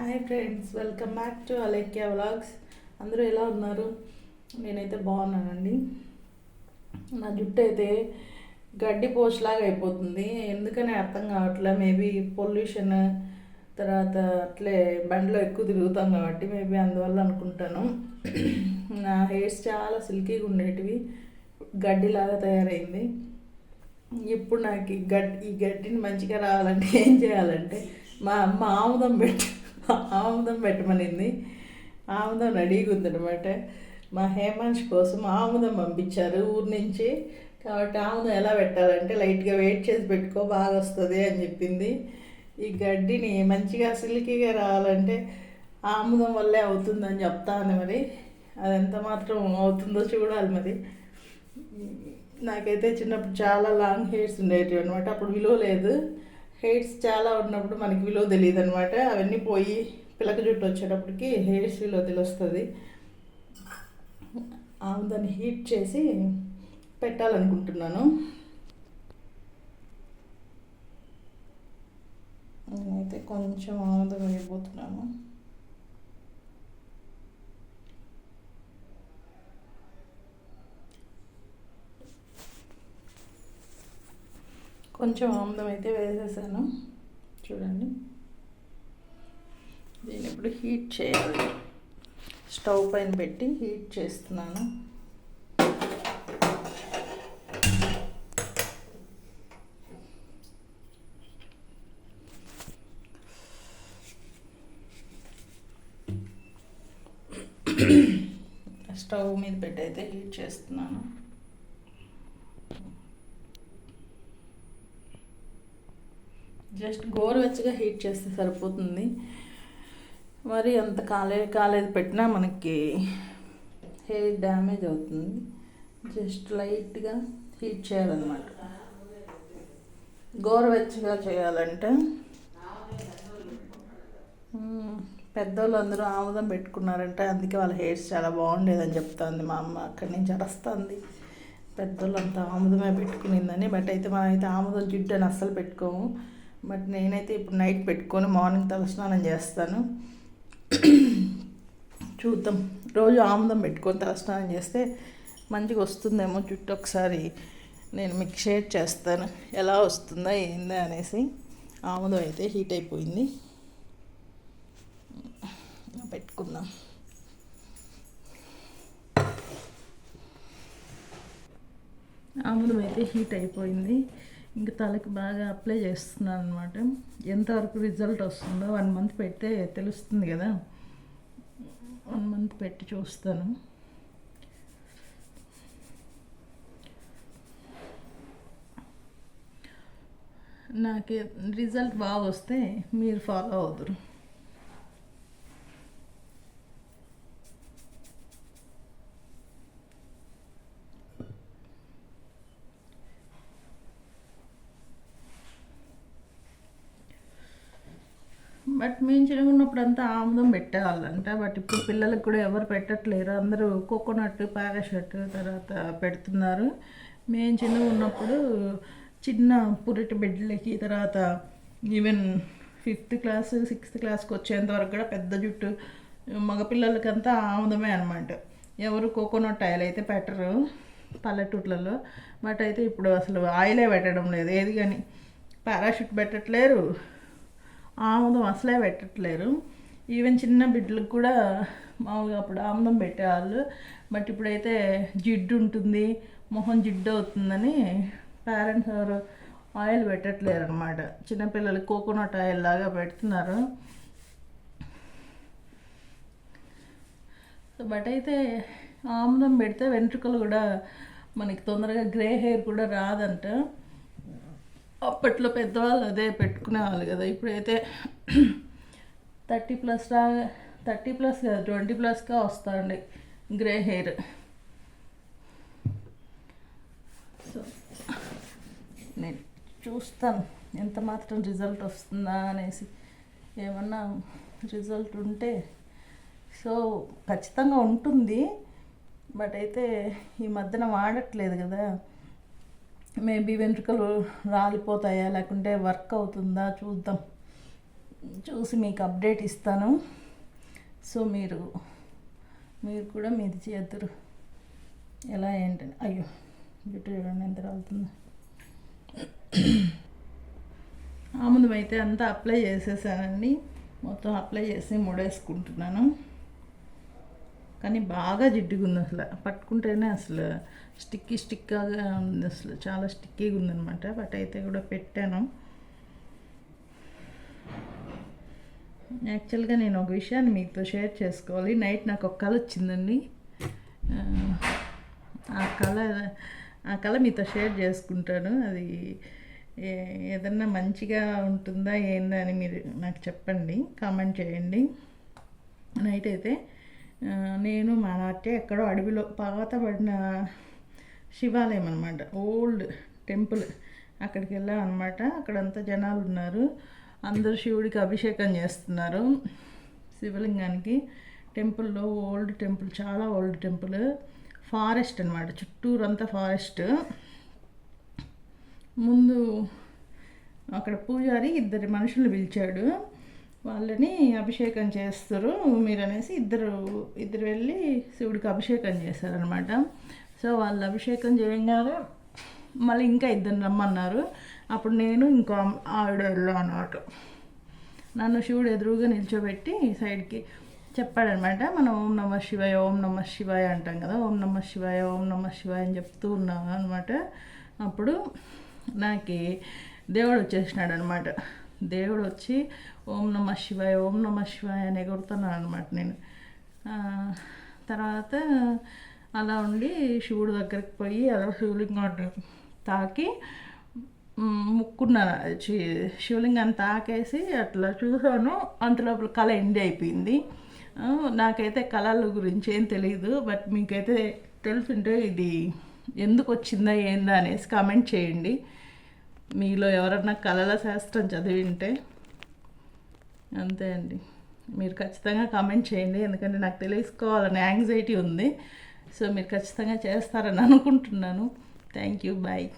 Hi friends, welcome back to Alaikya vlogs. అందరూ ఎలా ఉన్నారు? నేనైతే బాగున్నానండి. నా జుట్టు అయితే గడ్డి పోషలాగా అయిపోతుంది. ఎందుకని అర్థం కావట్లే. మేబీ పొల్యూషన్, తర్వాత అట్లే బండిలో ఎక్కువ తిరుగుతాం కాబట్టి మేబీ అందువల్ల అనుకుంటాను. నా హెయిర్స్ చాలా సిల్కీగా ఉండేటివి గడ్డిలాగా తయారైంది. ఇప్పుడు నాకు ఈ గడ్డిని మంచిగా రావాలంటే ఏం చేయాలంటే మా అమ్మ ఆముదం పెట్టమనింది. ఆముదం రెడీగా ఉందనమాట. మా హేమాంష్ కోసం ఆముదం పంపించారు ఊరి నుంచి. కాబట్టి ఆముదం ఎలా పెట్టాలంటే లైట్గా వెయిట్ చేసి పెట్టుకో, బాగా వస్తుంది అని చెప్పింది. ఈ గడ్డిని మంచిగా సిల్కీగా రావాలంటే ఆముదం వల్లే అవుతుందని చెప్తాను. మరి అది ఎంత మాత్రం అవుతుందో చూడాలి. మరి నాకైతే చిన్నప్పుడు చాలా లాంగ్ హెయిర్స్ ఉండేటివి అనమాట. అప్పుడు విలువ లేదు. హెయిర్స్ చాలా ఉన్నప్పుడు మనకి విలువ తెలియదు అనమాట. అవన్నీ పోయి పిలక జుట్టు వచ్చేటప్పటికి హెయిర్స్ విలువ తెలుస్తుంది. దాన్ని హీట్ చేసి పెట్టాలనుకుంటున్నాను. నేనైతే కొంచెం ఆముదం వేయబోతున్నాను. కొంచెం ఆముదం అయితే వేసేసాను. చూడండి, దీన్ని ఇప్పుడు హీట్ చేయాలి. స్టవ్ పైన పెట్టి హీట్ చేస్తున్నాను. స్టవ్ మీద పెట్టి అయితే హీట్ చేస్తున్నాను. జస్ట్ గోరువెచ్చగా హీట్ చేస్తే సరిపోతుంది. మరి అంత కాలేదు పెట్టినా మనకి హెయిర్ డ్యామేజ్ అవుతుంది. జస్ట్ లైట్గా హీట్ చేయాలన్నమాట. గోరువెచ్చగా చేయాలంటే పెద్దోళ్ళు అందరూ ఆముదం పెట్టుకున్నారంటే అందుకే వాళ్ళ హెయిర్స్ చాలా బాగుండేదని చెప్తుంది మా అమ్మ. అక్కడి నుంచి అరుస్తుంది, పెద్దోళ్ళు అంతా ఆముదమే పెట్టుకునిందని. బట్ అయితే మనమైతే ఆముదం జిడ్డు అని అస్సలు పెట్టుకోము. బట్ నేనైతే ఇప్పుడు నైట్ పెట్టుకొని మార్నింగ్ తలస్నానం చేస్తాను. చూద్దాం, రోజు ఆముదం పెట్టుకొని తలస్నానం చేస్తే మంచిగా వస్తుందేమో జుట్టు. ఒకసారి నేను మీకు షేర్ చేస్తాను ఎలా వస్తుందా ఏందా అనేసి. ఆముదం అయితే హీట్ అయిపోయింది, పెట్టుకుందాం. ఆముదం అయితే హీట్ అయిపోయింది. ఇంకా తలకి బాగా అప్లై చేస్తున్నాను అనమాట. ఎంతవరకు రిజల్ట్ వస్తుందో 1 మంత్ పెడితే తెలుస్తుంది కదా. 1 మంత్ పెట్టి చూస్తాను. నాకు రిజల్ట్ బాగా వస్తే మీరు ఫాలో అవుదురు. బట్ మేము చిన్నగా అంతా ఆముదం పెట్టేవాళ్ళంట. బట్ ఇప్పుడు పిల్లలకు కూడా ఎవరు పెట్టట్లేరు. అందరూ కోకోనట్, పారాషూట్ తర్వాత పెడుతున్నారు. మేము చిన్నగా ఉన్నప్పుడు చిన్న పురిటి బిడ్డలకి, తర్వాత ఈవెన్ 5th క్లాస్ 6th క్లాస్కి వచ్చేంత వరకు కూడా పెద్ద జుట్టు మగపిల్లలకంతా ఆముదమే అనమాట. ఎవరు కోకోనట్ ఆయిల్ అయితే పెట్టరు పల్లెటూర్లలో. బట్ అయితే ఇప్పుడు అసలు ఆయిలే పెట్టడం లేదు. ఏది కానీ పారాషూట్ పెట్టట్లేరు, ఆముదం అసలే పెట్టట్లేరు. ఈవెన్ చిన్న బిడ్డలకు కూడా మామూలుగా అప్పుడు ఆముదం పెట్టేవాళ్ళు. బట్ ఇప్పుడైతే జిడ్డు ఉంటుంది, మొహం జిడ్డు అవుతుందని పేరెంట్స్ ఎవరు ఆయిల్ పెట్టట్లేరు అనమాట. చిన్నపిల్లలకి కోకోనట్ ఆయిల్ లాగా పెడుతున్నారు. బట్ అయితే ఆముదం పెడితే వెంట్రుకలు కూడా మనకి తొందరగా గ్రే హెయిర్ కూడా రాదంట. అప్పట్లో పెద్దవాళ్ళు అదే పెట్టుకునేవాళ్ళు కదా. ఇప్పుడైతే 30+ 20+గా వస్తుంది గ్రే హెయిర్. సో నేను చూస్తాను ఎంత మాత్రం రిజల్ట్ వస్తుందా అనేసి. ఏమన్నా రిజల్ట్ ఉంటే సో ఖచ్చితంగా ఉంటుంది. బట్ అయితే ఈ మధ్యన వాడట్లేదు కదా. మేబీ వెంట్రుకలు రాలిపోతాయా లేకుంటే వర్క్ అవుతుందా చూద్దాం. చూసి మీకు అప్డేట్ ఇస్తాను. సో మీరు కూడా మీది చేద్దరు ఎలా ఏంటని. అయ్యో జుట్టు చూడండి ఎంత రాలుతుందో. ఆముదం అయితే అంతా అప్లై చేసేసానండి. మొత్తం అప్లై చేసి ముడేసుకుంటున్నాను. కానీ బాగా జిడ్డుగా ఉంది, అసలు పట్టుకుంటేనే అసలు స్టిక్గా ఉంది, అసలు చాలా స్టిక్కీగా ఉందనమాట. బట్ అయితే కూడా పెట్టాను. యాక్చువల్గా నేను ఒక విషయాన్ని మీతో షేర్ చేసుకోవాలి. నైట్ నాకు ఒక కళ వచ్చిందండి. ఆ కళ మీతో షేర్ చేసుకుంటాను. అది ఏదన్నా మంచిగా ఉంటుందా ఏందా అని మీరు నాకు చెప్పండి, కామెంట్ చేయండి. నైట్ అయితే నేను మా నాట్య ఎక్కడో అడవిలో పాతబడిన శివాలయం అనమాట, ఓల్డ్ టెంపుల్, అక్కడికి వెళ్ళాం అనమాట. అక్కడంతా జనాలు ఉన్నారు, అందరూ శివుడికి అభిషేకం చేస్తున్నారు శివలింగానికి. టెంపుల్లో ఓల్డ్ టెంపుల్, చాలా ఓల్డ్ టెంపుల్, ఫారెస్ట్ అనమాట, చుట్టూరంతా ఫారెస్ట్. ముందు అక్కడ పూజారి ఇద్దరు మనుషులు పిలిచాడు, వాళ్ళని అభిషేకం చేస్తారు మీరు అనేసి ఇద్దరు వెళ్ళి శివుడికి అభిషేకం చేశారనమాట. సో వాళ్ళు అభిషేకం చేయగానే మళ్ళీ ఇంకా ఇద్దరు రమ్మన్నారు. అప్పుడు నేను ఇంకో ఆవిడ వెళ్ళాను అన్నమాట. నన్ను శివుడు ఎదురుగా నిల్చోబెట్టి సైడ్కి చెప్పాడనమాట. మనం ఓం నమ శివాయ, ఓం నమ శివాయ అంటాం కదా, ఓం నమ శివాయ, ఓం నమ శివాయ అని చెప్తూ ఉన్నాను అనమాట. అప్పుడు నాకు దేవుడు వచ్చేసినాడు అనమాట. దేవుడు వచ్చి ఓం నమ శివాయ, ఓం నమ శివాయ అని ఎగురుతున్నాను అనమాట నేను. తర్వాత అలా ఉండి శివుడి దగ్గరికి పోయి అలా శివలింగాన్ని తాకి ముక్కున్నాను. శివలింగాన్ని తాకేసి అట్లా చూసాను. అంతలోపల కళ ఎండ్ అయిపోయింది. నాకైతే కళల గురించి ఏం తెలియదు, బట్ మీకైతే తెలుసుంటే ఇది ఎందుకు వచ్చిందా ఏందా అనేసి కామెంట్ చేయండి. మీలో ఎవరన్నా కళల శాస్త్రం చదివింటే. అంతే అండి, మీరు ఖచ్చితంగా కామెంట్ చేయండి, ఎందుకంటే నాకు తెలుసుకోవాలని యాంగ్జైటీ ఉంది. సో మీరు ఖచ్చితంగా చేస్తారని అనుకుంటున్నాను. Thank you, bye.